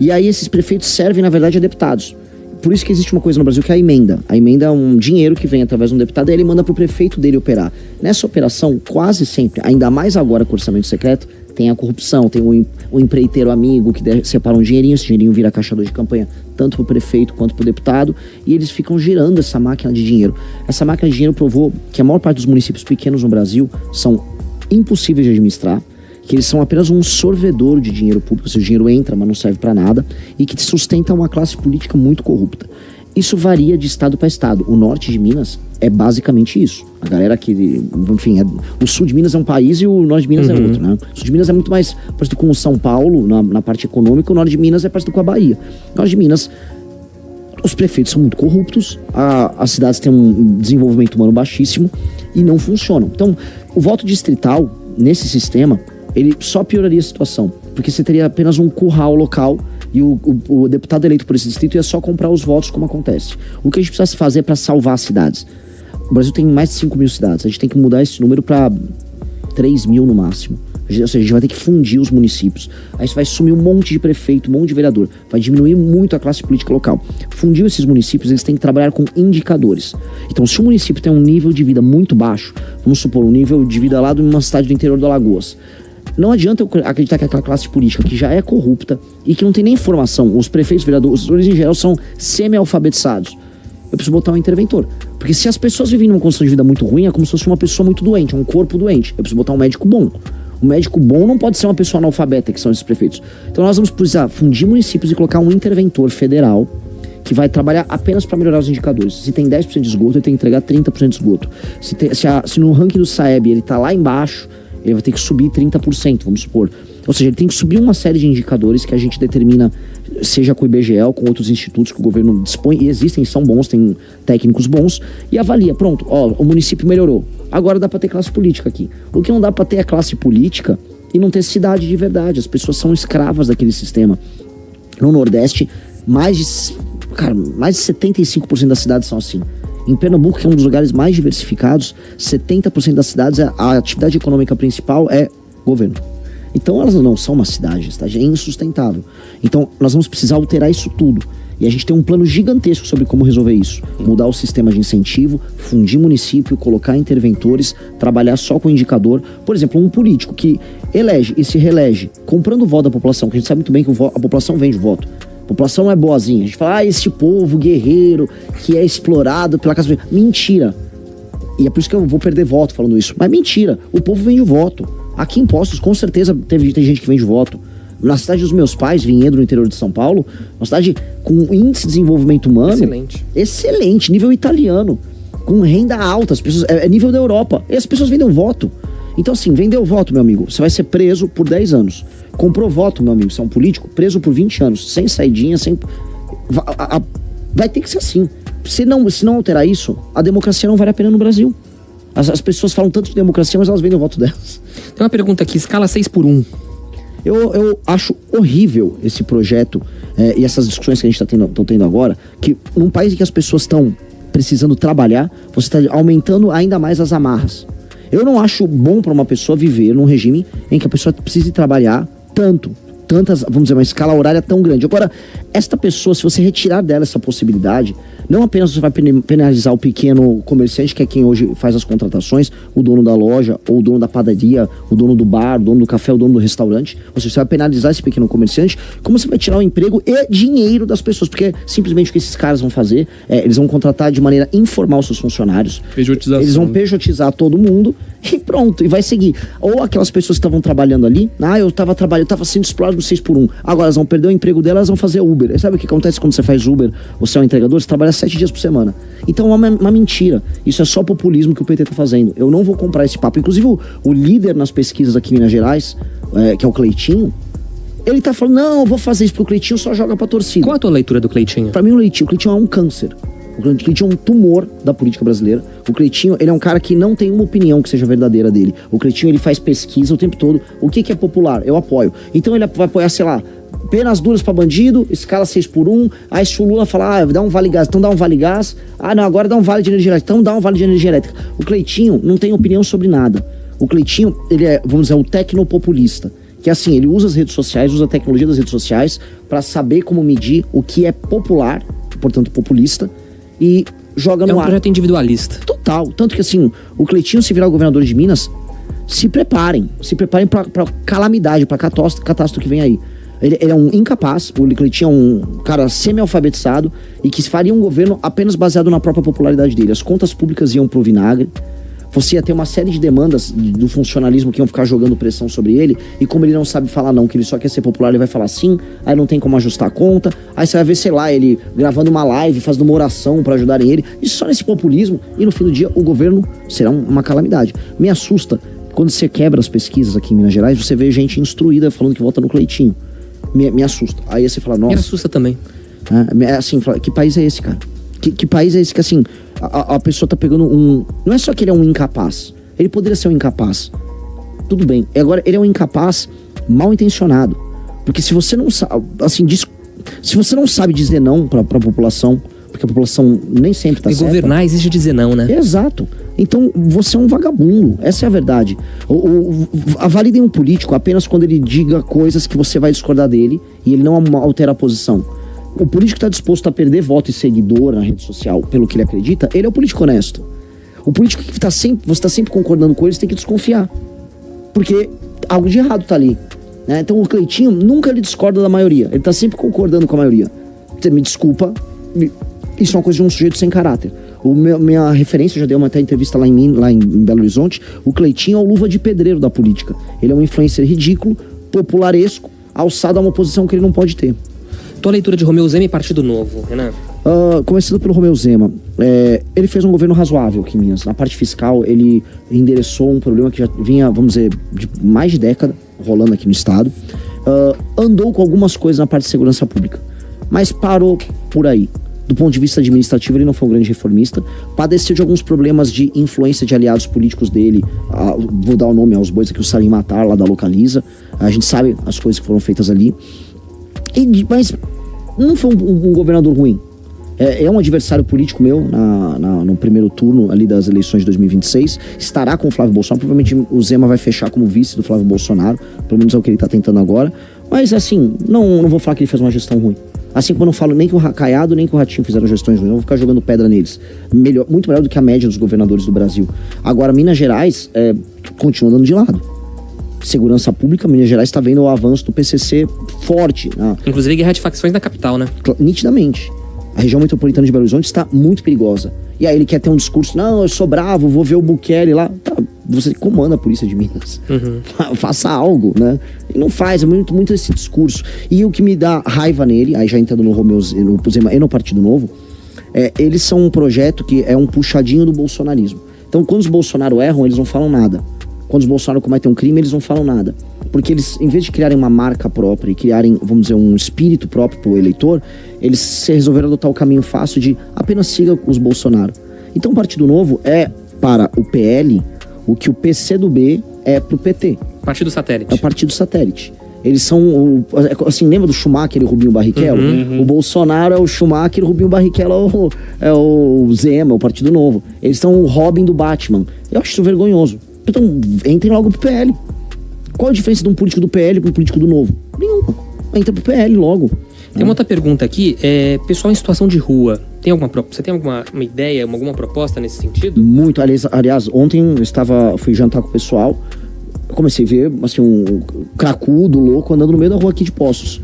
E aí esses prefeitos servem, na verdade, a deputados. Por isso que existe uma coisa no Brasil que é a emenda. A emenda é um dinheiro que vem através de um deputado e ele manda pro prefeito dele operar. Nessa operação, quase sempre, ainda mais agora com o orçamento secreto, tem a corrupção, tem o empreiteiro amigo que separa um dinheirinho, esse dinheirinho vira caixador de campanha, tanto pro prefeito quanto pro deputado, e eles ficam girando essa máquina de dinheiro. Essa máquina de dinheiro provou que a maior parte dos municípios pequenos no Brasil são impossíveis de administrar, que eles são apenas um sorvedor de dinheiro público, o dinheiro entra, mas não serve para nada, e que sustenta uma classe política muito corrupta. Isso varia de estado para estado. O norte de Minas é basicamente isso. A galera que, enfim, o sul de Minas é um país e o norte de Minas é outro, né? O sul de Minas é muito mais parecido com o São Paulo, na parte econômica, o norte de Minas é parecido com a Bahia. O norte de Minas, os prefeitos são muito corruptos, as cidades têm um desenvolvimento humano baixíssimo e não funcionam. Então, o voto distrital, nesse sistema, ele só pioraria a situação, porque você teria apenas um curral local e o deputado eleito por esse distrito ia só comprar os votos, como acontece. O que a gente precisa fazer para salvar as cidades? O Brasil tem mais de 5 mil cidades, a gente tem que mudar esse número para 3 mil no máximo. Ou seja, a gente vai ter que fundir os municípios. Aí você vai sumir um monte de prefeito, um monte de vereador. Vai diminuir muito a classe política local. Fundiu esses municípios, eles têm que trabalhar com indicadores. Então, se o município tem um nível de vida muito baixo, vamos supor, um nível de vida lá de uma cidade do interior do Alagoas, não adianta eu acreditar que aquela classe política que já é corrupta e que não tem nem formação, os prefeitos, vereadores, os em geral são semi-alfabetizados. Eu preciso botar um interventor. Porque se as pessoas vivem numa condição de vida muito ruim, é como se fosse uma pessoa muito doente, um corpo doente. Eu preciso botar um médico bom. O médico bom não pode ser uma pessoa analfabeta, que são esses prefeitos. Então nós vamos precisar fundir municípios e colocar um interventor federal que vai trabalhar apenas para melhorar os indicadores. Se tem 10% de esgoto, ele tem que entregar 30% de esgoto. Se no ranking do Saeb ele está lá embaixo, ele vai ter que subir 30%, vamos supor. Ou seja, ele tem que subir uma série de indicadores que a gente determina seja com o IBGE ou com outros institutos que o governo dispõe, e existem, são bons, tem técnicos bons, e avalia, pronto, o município melhorou, agora dá para ter classe política aqui. O que não dá para ter é classe política e não ter cidade de verdade, as pessoas são escravas daquele sistema. No Nordeste, mais de 75% das cidades são assim. Em Pernambuco, que é um dos lugares mais diversificados, 70% das cidades, a atividade econômica principal é governo. Então elas não são uma cidade, a cidade é insustentável. Então nós vamos precisar alterar isso tudo. E a gente tem um plano gigantesco sobre como resolver isso. Mudar o sistema de incentivo, fundir município, colocar interventores, trabalhar só com indicador. Por exemplo, um político que elege e se reelege comprando o voto da população, que a gente sabe muito bem que a população vende voto. A população não é boazinha. A gente fala, esse povo guerreiro que é explorado pela casa... Mentira. E é por isso que eu vou perder voto falando isso. Mas mentira. O povo vende o voto. Aqui em Poços, com certeza, tem gente que vende voto. Na cidade dos meus pais, Vinhedo, no interior de São Paulo, uma cidade com índice de desenvolvimento humano... Excelente, nível italiano. Com renda alta, as pessoas, é nível da Europa. E as pessoas vendem voto. Então assim, vendeu voto, meu amigo, você vai ser preso por 10 anos. Comprou voto, meu amigo, você é um político, preso por 20 anos, sem saidinha, sem... Vai ter que ser assim. Se não alterar isso, a democracia não vale a pena no Brasil. As pessoas falam tanto de democracia, mas elas vendem o voto delas. Tem uma pergunta aqui, escala 6x1. Eu acho horrível esse projeto e essas discussões que a gente está tendo agora, que num país em que as pessoas estão precisando trabalhar, você está aumentando ainda mais as amarras. Eu não acho bom para uma pessoa viver num regime em que a pessoa precisa trabalhar tantas, vamos dizer, uma escala horária tão grande. Agora, esta pessoa, se você retirar dela essa possibilidade, não apenas você vai penalizar o pequeno comerciante, que é quem hoje faz as contratações, o dono da loja, ou o dono da padaria, o dono do bar, o dono do café, o dono do restaurante, você vai penalizar esse pequeno comerciante, como você vai tirar o emprego e dinheiro das pessoas, porque simplesmente o que esses caras vão fazer, eles vão contratar de maneira informal seus funcionários, eles vão pejotizar todo mundo, e pronto, e vai seguir. Ou aquelas pessoas que estavam trabalhando ali, eu tava sendo explorado no 6x1, agora elas vão perder o emprego delas, elas vão fazer Uber. E sabe o que acontece quando você faz Uber, você é um entregador, você trabalha 7 dias por semana. Então é uma mentira. Isso é só populismo que o PT tá fazendo. Eu não vou comprar esse papo. Inclusive o líder nas pesquisas aqui em Minas Gerais, que é o Cleitinho, ele tá falando, não, eu vou fazer isso, porque o Cleitinho só joga pra torcida. Qual a tua leitura do Cleitinho? Pra mim o Cleitinho é um câncer. O Cleitinho é um tumor da política brasileira. O Cleitinho, ele é um cara que não tem uma opinião que seja verdadeira dele. O Cleitinho, ele faz pesquisa o tempo todo. O que é popular? Eu apoio. Então ele vai apoiar, sei lá, penas duras pra bandido, escala 6x1. Aí se o Lula falar, dá um vale gás, então dá um vale gás. Não, agora dá um vale de energia elétrica, então dá um vale de energia elétrica. O Cleitinho não tem opinião sobre nada. O Cleitinho, ele é, vamos dizer, um tecnopopulista. Que assim, ele usa as redes sociais, usa a tecnologia das redes sociais pra saber como medir o que é popular, portanto populista, e joga no ar. É um projeto individualista. Total. Tanto que assim, o Cleitinho, se virar o governador de Minas, se preparem pra calamidade, pra catástrofe que vem aí. Ele é um incapaz, o Cleitinho é um cara semi-alfabetizado e que faria um governo apenas baseado na própria popularidade dele. As contas públicas iam pro vinagre. Você ia ter uma série de demandas do funcionalismo que iam ficar jogando pressão sobre ele, e como ele não sabe falar não, que ele só quer ser popular, ele vai falar sim, aí não tem como ajustar a conta, aí você vai ver, sei lá, ele gravando uma live, fazendo uma oração pra ajudarem ele, isso só nesse populismo, e no fim do dia o governo será uma calamidade. Me assusta, quando você quebra as pesquisas aqui em Minas Gerais, você vê gente instruída falando que vota no Cleitinho. Me assusta. Aí você fala, nossa... Me assusta também. Assim, que país é esse, cara? Que país é esse que, assim, a pessoa tá pegando um... Não é só que ele é um incapaz. Ele poderia ser um incapaz. Tudo bem. Agora, ele é um incapaz mal intencionado. Porque se você não sabe... Assim, se você não sabe dizer não pra população, porque a população nem sempre tá certa... E governar exige dizer não, né? Exato. Então, você é um vagabundo. Essa é a verdade. Avalidem um político apenas quando ele diga coisas que você vai discordar dele e ele não altera a posição. O político que está disposto a perder voto e seguidor na rede social pelo que ele acredita, ele é o político honesto. O político que você está sempre concordando com ele, você tem que desconfiar. Porque algo de errado está ali. Né? Então o Cleitinho nunca ele discorda da maioria. Ele está sempre concordando com a maioria. Você me desculpa, isso é uma coisa de um sujeito sem caráter. Minha referência, eu já dei uma até entrevista lá em Belo Horizonte, o Cleitinho é o luva de pedreiro da política. Ele é um influencer ridículo, popularesco, alçado a uma posição que ele não pode ter. Tua leitura de Romeu Zema e Partido Novo, Renan? Começando pelo Romeu Zema, ele fez um governo razoável aqui em Minas. Na parte fiscal, ele endereçou um problema que já vinha, vamos dizer, de mais de década rolando aqui no estado. andou com algumas coisas na parte de segurança pública, mas parou por aí. Do ponto de vista administrativo, ele não foi um grande reformista, padeceu de alguns problemas de influência de aliados políticos dele, vou dar o nome aos bois aqui, o Salim Matar, lá da Localiza, a gente sabe as coisas que foram feitas ali, mas não foi um governador ruim. É um adversário político meu no primeiro turno ali das eleições de 2026, estará com o Flávio Bolsonaro, provavelmente o Zema vai fechar como vice do Flávio Bolsonaro, pelo menos é o que ele está tentando agora, mas assim, não vou falar que ele fez uma gestão ruim. Assim como eu não falo nem que o Caiado nem que o Ratinho fizeram gestões ruins, eu vou ficar jogando pedra neles. Muito melhor do que a média dos governadores do Brasil. Agora, Minas Gerais continua andando de lado. Segurança pública, Minas Gerais está vendo o avanço do PCC forte. Inclusive guerra de facções na capital, né? Nitidamente. A região metropolitana de Belo Horizonte está muito perigosa. E aí ele quer ter um discurso, não, eu sou bravo, vou ver o Bukele lá. Tá, você comanda a polícia de Minas. Faça algo, né? E não faz, é muito esse discurso. E o que me dá raiva nele, aí já entrando no Zema e no Partido Novo, eles são um projeto que é um puxadinho do bolsonarismo. Então quando os Bolsonaro erram, eles não falam nada. Quando os Bolsonaro cometem um crime, eles não falam nada. Porque eles, em vez de criarem uma marca própria e criarem, vamos dizer, um espírito próprio para o eleitor, eles resolveram adotar o caminho fácil de apenas siga os Bolsonaro. Então o Partido Novo é para o PL o que o PCdoB é para o PT. Partido satélite. É o partido satélite. Eles são, assim, lembra do Schumacher e Rubinho Barrichello? O Bolsonaro é o Schumacher, o Rubinho Barrichello é o Zema, o Partido Novo. Eles são o Robin do Batman. Eu acho isso vergonhoso. Então, entrem logo pro PL. Qual a diferença de um político do PL para um político do Novo? Nenhuma. Entra pro PL logo. Tem uma outra pergunta aqui, pessoal em situação de rua, você tem alguma ideia, alguma proposta nesse sentido? Muito, aliás, ontem eu fui jantar com o pessoal, eu comecei a ver, assim, um cracudo, louco, andando no meio da rua aqui de Poços.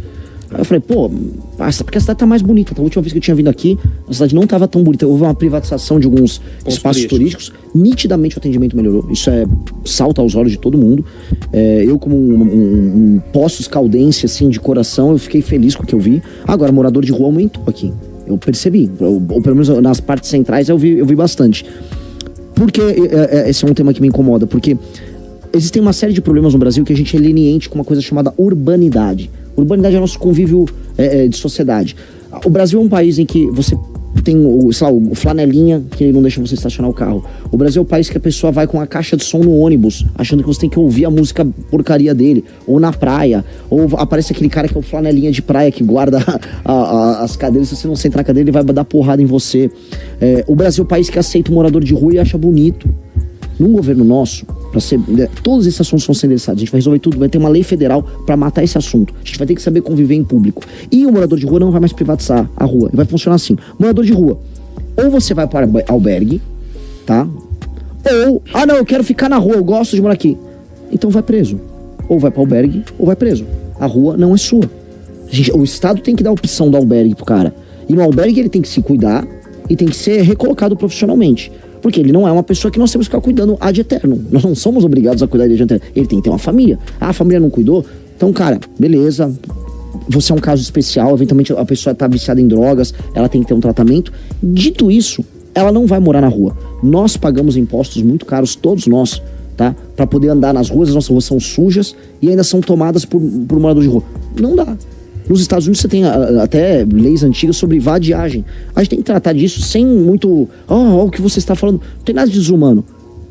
Aí eu falei, porque a cidade tá mais bonita. A última vez que eu tinha vindo aqui, a cidade não tava tão bonita. Houve uma privatização de alguns espaços turísticos. Nitidamente o atendimento melhorou. Isso salta aos olhos de todo mundo. Eu, como um Poços caldense, assim, de coração, eu fiquei feliz com o que eu vi. Agora, morador de rua aumentou aqui. Eu percebi. Ou pelo menos nas partes centrais eu vi bastante. Porque esse é um tema que me incomoda. Porque existem uma série de problemas no Brasil que a gente é leniente com uma coisa chamada urbanidade. Urbanidade é o nosso convívio de sociedade. O Brasil é um país em que você tem o flanelinha que não deixa você estacionar o carro. O Brasil é o país que a pessoa vai com a caixa de som no ônibus, achando que você tem que ouvir a música porcaria dele. Ou na praia. Ou aparece aquele cara que é o flanelinha de praia que guarda as cadeiras. Se você não sentar na cadeira, ele vai dar porrada em você. O Brasil é o país que aceita o morador de rua e acha bonito. Num governo nosso, todos esses assuntos vão ser endereçados. A gente vai resolver tudo, vai ter uma lei federal para matar esse assunto. A gente vai ter que saber conviver em público. E o morador de rua não vai mais privatizar a rua. Vai funcionar assim. Morador de rua, ou você vai para albergue, tá? Ou, não, eu quero ficar na rua, eu gosto de morar aqui. Então vai preso. Ou vai para albergue, ou vai preso. A rua não é sua. O Estado tem que dar a opção do albergue pro cara. E no albergue ele tem que se cuidar e tem que ser recolocado profissionalmente. Porque ele não é uma pessoa que nós temos que ficar cuidando ad eterno. Nós não somos obrigados a cuidar de ad eterno. Ele tem que ter uma família. A família não cuidou? Então, cara, beleza. Você é um caso especial. Eventualmente a pessoa tá viciada em drogas. Ela tem que ter um tratamento. Dito isso, ela não vai morar na rua. Nós pagamos impostos muito caros, todos nós, tá? Pra poder andar nas ruas. As nossas ruas são sujas e ainda são tomadas por morador de rua. Não dá. Nos Estados Unidos você tem até leis antigas sobre vadiagem. A gente tem que tratar disso sem muito... Olha o que você está falando. Não tem nada de desumano.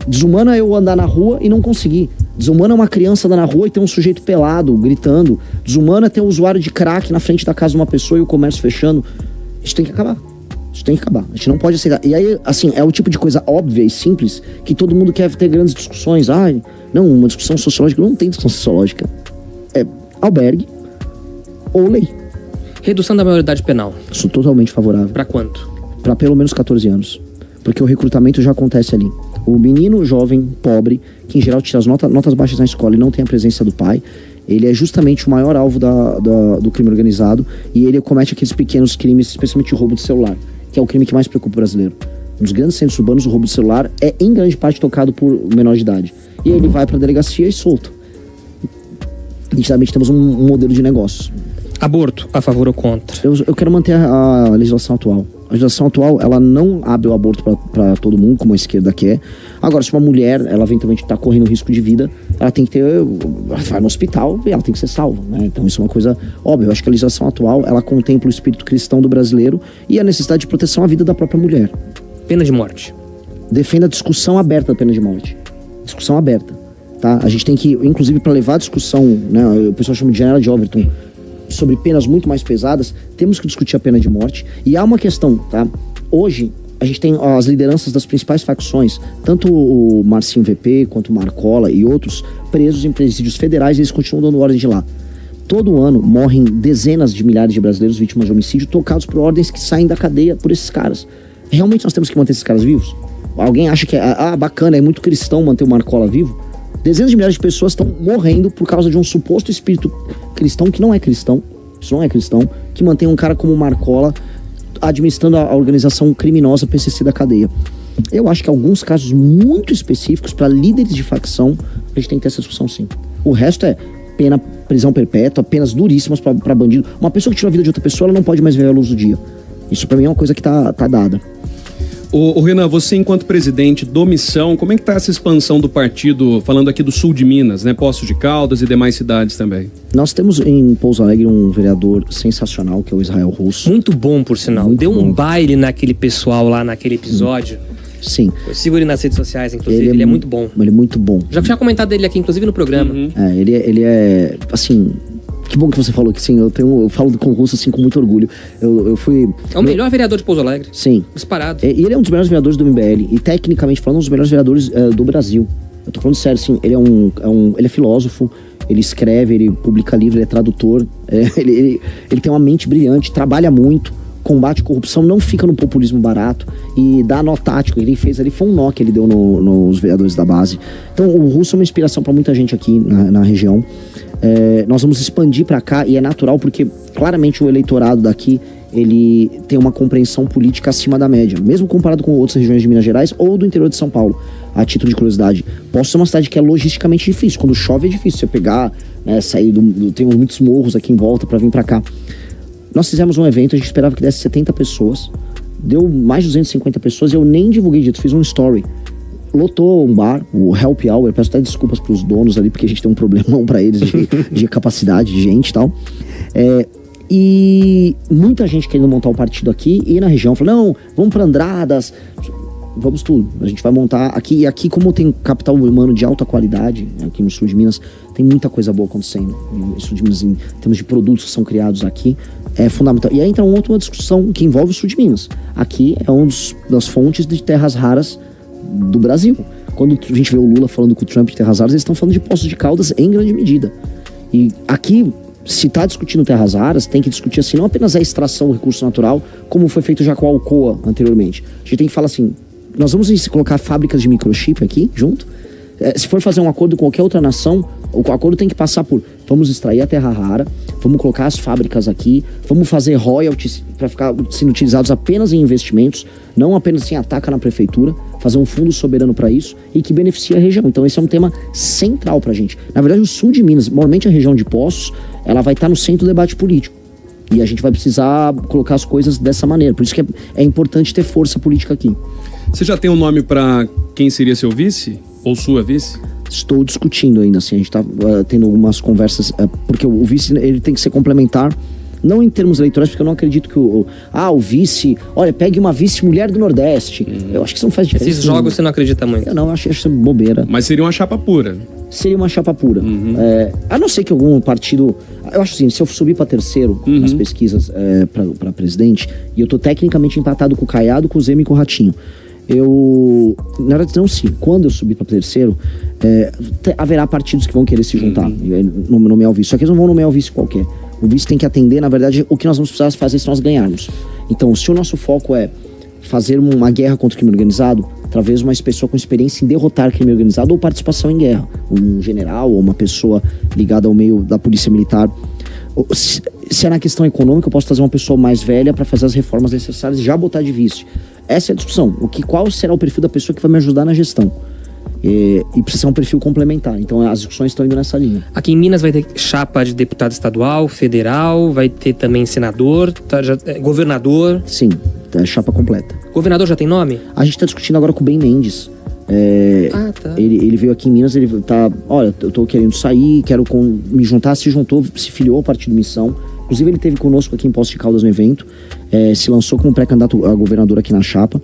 Desumano é eu andar na rua e não conseguir. Desumano é uma criança andar na rua e ter um sujeito pelado, gritando. Desumano é ter um usuário de crack na frente da casa de uma pessoa e o comércio fechando. Isso tem que acabar. Isso tem que acabar. A gente não pode aceitar. E aí, assim, é o tipo de coisa óbvia e simples que todo mundo quer ter grandes discussões. Não, uma discussão sociológica. Não tem discussão sociológica. É albergue ou lei. Redução da maioridade penal. Sou totalmente favorável. Pra quanto? Pra pelo menos 14 anos. Porque o recrutamento já acontece ali. O menino jovem, pobre, que em geral tira as notas baixas na escola e não tem a presença do pai, ele é justamente o maior alvo do crime organizado e ele comete aqueles pequenos crimes, especialmente o roubo de celular, que é o crime que mais preocupa o brasileiro. Nos grandes centros urbanos, o roubo de celular é em grande parte tocado por menor de idade. E aí ele vai pra delegacia e solto. Nitidamente temos um modelo de negócio. Aborto, a favor ou contra? Eu quero manter a legislação atual. A legislação atual, ela não abre o aborto para todo mundo, como a esquerda quer. Agora, se uma mulher, ela eventualmente está correndo risco de vida, ela tem que ter... Ela vai no hospital e ela tem que ser salva, né? Então isso é uma coisa óbvia. Eu acho que a legislação atual, ela contempla o espírito cristão do brasileiro e a necessidade de proteção à vida da própria mulher. Pena de morte. Defenda a discussão aberta da pena de morte. Discussão aberta, tá? A gente tem que, inclusive, para levar a discussão, né? O pessoal chama de janela de Overton, sobre penas muito mais pesadas, temos que discutir a pena de morte. E há uma questão, tá? Hoje, a gente tem as lideranças das principais facções, tanto o Marcinho VP, quanto o Marcola e outros, presos em presídios federais, e eles continuam dando ordem de lá. Todo ano morrem dezenas de milhares de brasileiros vítimas de homicídio, tocados por ordens que saem da cadeia por esses caras. Realmente nós temos que manter esses caras vivos? Alguém acha que é bacana, é muito cristão manter o Marcola vivo? Dezenas de milhares de pessoas estão morrendo por causa de um suposto espírito cristão que não é cristão. Isso não é cristão, que mantém um cara como o Marcola administrando a organização criminosa PCC da cadeia. Eu acho que alguns casos muito específicos para líderes de facção, a gente tem que ter essa discussão sim. O resto é pena, prisão perpétua, penas duríssimas para bandido. Uma pessoa que tira a vida de outra pessoa, ela não pode mais ver a luz do dia. Isso para mim é uma coisa que tá dada. Ô Renan, você enquanto presidente do Missão, como é que tá essa expansão do partido, falando aqui do sul de Minas, né? Poços de Caldas e demais cidades também? Nós temos em Pouso Alegre um vereador sensacional, que é o Israel Russo. Muito bom, por sinal. Muito Deu um bom. baile naquele pessoal lá naquele episódio. Sim. Eu sigo ele nas redes sociais, inclusive, ele é muito bom. Ele é muito bom. Já tinha comentado dele aqui, inclusive, no programa. Ele é, assim... Que bom que você falou que sim, eu falo com o Russo assim com muito orgulho. Eu fui... É o melhor vereador de Pouso Alegre. Sim. Disparado. E ele é um dos melhores vereadores do MBL. E tecnicamente falando, um dos melhores vereadores do Brasil. Eu tô falando sério, assim, ele é filósofo, ele escreve, ele publica livro, ele é tradutor. Ele tem uma mente brilhante, trabalha muito, combate corrupção, não fica no populismo barato e dá nó tático. Ele fez ali, foi um nó que ele deu nos vereadores da base. Então o Russo é uma inspiração para muita gente aqui na região. Nós vamos expandir para cá e é natural porque claramente o eleitorado daqui ele tem uma compreensão política acima da média, mesmo comparado com outras regiões de Minas Gerais ou do interior de São Paulo. A título de curiosidade, Poços é uma cidade que é logisticamente difícil. Quando chove é difícil você pegar, né, sair tem muitos morros aqui em volta para vir para cá. Nós fizemos um evento, a gente esperava que desse 70 pessoas, deu mais de 250 pessoas e eu nem divulguei dito, fiz um story. Lotou um bar, o Happy Hour, peço até desculpas pros donos ali, porque a gente tem um problemão pra eles de capacidade de gente e tal. E muita gente querendo montar o partido aqui e na região, falou, não, vamos pra Andradas, vamos tudo, a gente vai montar aqui. E aqui, como tem capital humano de alta qualidade, aqui no sul de Minas, tem muita coisa boa acontecendo. No sul de Minas, em termos de produtos que são criados aqui, é fundamental. E aí entra uma discussão que envolve o sul de Minas. Aqui é uma das fontes de terras raras do Brasil. Quando a gente vê o Lula falando com o Trump de terras raras, eles estão falando de Poços de Caldas em grande medida. E aqui, se está discutindo terras raras, tem que discutir assim, não apenas a extração do recurso natural, como foi feito já com a Alcoa anteriormente. A gente tem que falar assim, nós vamos colocar fábricas de microchip aqui, junto. Se for fazer um acordo com qualquer outra nação, o acordo tem que passar por, vamos extrair a terra rara, vamos colocar as fábricas aqui, vamos fazer royalties para ficar sendo utilizados apenas em investimentos, não apenas assim, ataca na prefeitura, fazer um fundo soberano para isso e que beneficie a região. Então esse é um tema central pra gente. Na verdade, o sul de Minas, normalmente a região de Poços, ela vai estar no centro do debate político. E a gente vai precisar colocar as coisas dessa maneira. Por isso que é importante ter força política aqui. Você já tem um nome para quem seria seu vice? Ou sua vice? Estou discutindo ainda, assim, a gente está tendo algumas conversas, porque o vice ele tem que ser complementar, não em termos eleitorais, porque eu não acredito que o vice, olha, pegue uma vice-mulher do Nordeste. Eu acho que isso não faz diferença. Esses jogos você não acredita muito? Eu não, acho isso bobeira. Mas seria uma chapa pura. Seria uma chapa pura. A não ser que algum partido... Eu acho assim, se eu subir para terceiro nas pesquisas para presidente, e eu tô tecnicamente empatado com o Caiado, com o Zema e com o Ratinho, na verdade não sim, quando eu subir para terceiro, haverá partidos que vão querer se juntar, nomear o vice, só que eles não vão nomear o vice qualquer. O vice tem que atender, na verdade, o que nós vamos precisar fazer se nós ganharmos. Então, se o nosso foco é fazer uma guerra contra o crime organizado, talvez uma pessoa com experiência em derrotar crime organizado ou participação em guerra, um general ou uma pessoa ligada ao meio da polícia militar. Se é na questão econômica, eu posso trazer uma pessoa mais velha para fazer as reformas necessárias e já botar de vice. Essa é a discussão. Qual será o perfil da pessoa que vai me ajudar na gestão? E precisa ser um perfil complementar. Então as discussões estão indo nessa linha. Aqui em Minas vai ter chapa de deputado estadual, federal, vai ter também senador, governador. Sim. chapa completa. O governador já tem nome? A gente tá discutindo agora com o Ben Mendes. Tá. Ele veio aqui em Minas, ele tá... Olha, eu tô querendo sair, quero me juntar, se juntou, se filiou ao Partido Missão. Inclusive, ele esteve conosco aqui em Poços de Caldas no evento. Se lançou como pré-candidato a governador aqui na chapa.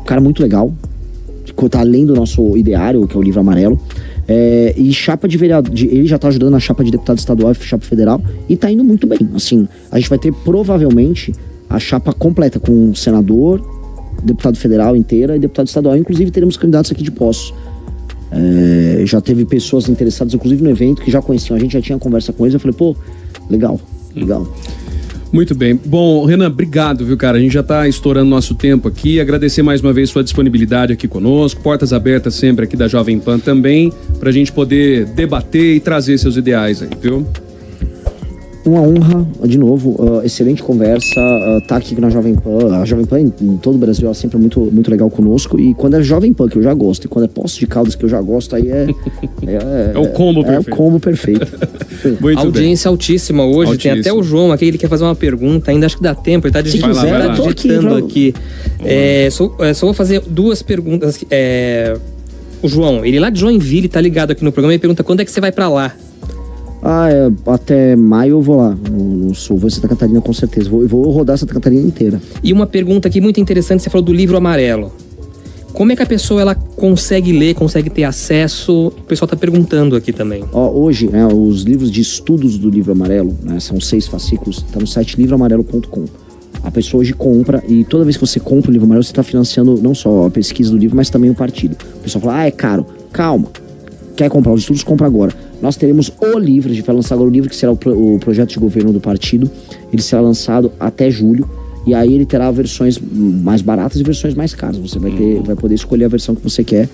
Cara muito legal. Tá além do nosso ideário, que é o Livro Amarelo. E chapa de vereador, ele já tá ajudando na chapa de deputado estadual e chapa federal. E tá indo muito bem. Assim, a gente vai ter provavelmente a chapa completa com senador, deputado federal inteira e deputado estadual. Inclusive, teremos candidatos aqui de Poços. Já teve pessoas interessadas, inclusive no evento, que já conheciam a gente, já tinha conversa com eles. Eu falei, pô, legal. Muito bem. Bom, Renan, obrigado, viu, cara? A gente já tá estourando nosso tempo aqui. Agradecer mais uma vez sua disponibilidade aqui conosco. Portas abertas sempre aqui da Jovem Pan também, pra gente poder debater e trazer seus ideais aí, viu? Uma honra, de novo, excelente conversa, tá aqui na Jovem Pan. A Jovem Pan em todo o Brasil é sempre muito, muito legal conosco. E quando é Jovem Pan, que eu já gosto, e quando é Poços de Caldas, que eu já gosto, aí é o combo perfeito. É o combo perfeito. Muito audiência bem. Altíssima hoje. Altíssima. Tem até o João aqui, ele quer fazer uma pergunta, ainda acho que dá tempo, ele tá digitando, aqui. Só vou fazer duas perguntas. O João, ele lá de Joinville, tá ligado aqui no programa, ele pergunta quando é que você vai pra lá? Até maio eu vou lá, no sul, vou em Santa Catarina com certeza, vou rodar Santa Catarina inteira. E uma pergunta aqui muito interessante, você falou do Livro Amarelo. Como é que a pessoa ela consegue ler, consegue ter acesso? O pessoal tá perguntando aqui também. Hoje, os livros de estudos do Livro Amarelo, são 6 fascículos, tá no site livroamarelo.com. A pessoa hoje compra, e toda vez que você compra o Livro Amarelo, você tá financiando não só a pesquisa do livro, mas também o partido. O pessoal fala, é caro. Calma. Quer comprar os estudos? Compra agora. Nós teremos o livro, a gente vai lançar agora o livro, que será o projeto de governo do partido. Ele será lançado até julho. E aí ele terá versões mais baratas e versões mais caras. Você vai poder escolher a versão que você quer.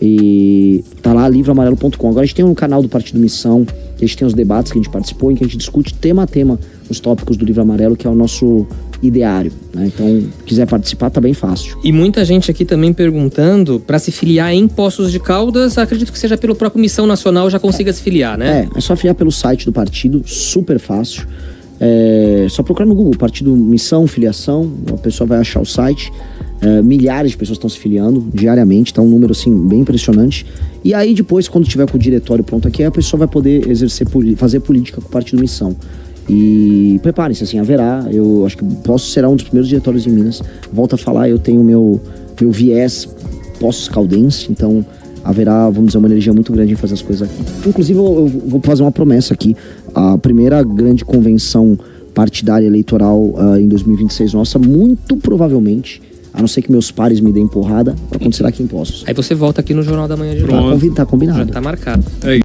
E tá lá, livroamarelo.com. Agora a gente tem um canal do Partido Missão, que a gente tem os debates que a gente participou, em que a gente discute tema a tema os tópicos do Livro Amarelo, que é o nosso ideário, né? Então, quiser participar, tá bem fácil. E muita gente aqui também perguntando para se filiar em Poços de Caldas. Acredito que seja pelo próprio Missão Nacional, já consiga se filiar, né? É só filiar pelo site do partido, super fácil. Só procurar no Google, Partido Missão, Filiação, a pessoa vai achar o site. Milhares de pessoas estão se filiando diariamente, tá um número assim bem impressionante. E aí depois, quando tiver com o diretório pronto aqui, a pessoa vai poder fazer política com o Partido Missão. E preparem-se, assim, haverá. Eu acho que Poços será um dos primeiros diretórios em Minas. Volto a falar, eu tenho meu viés Poços caldense, então haverá, vamos dizer, uma energia muito grande em fazer as coisas aqui. Inclusive, eu vou fazer uma promessa aqui. A primeira grande convenção partidária eleitoral em 2026 nossa, muito provavelmente, a não ser que meus pares me deem porrada, acontecerá aqui em Poços. Aí você volta aqui no Jornal da Manhã de novo. Tá combinado. Já tá marcado.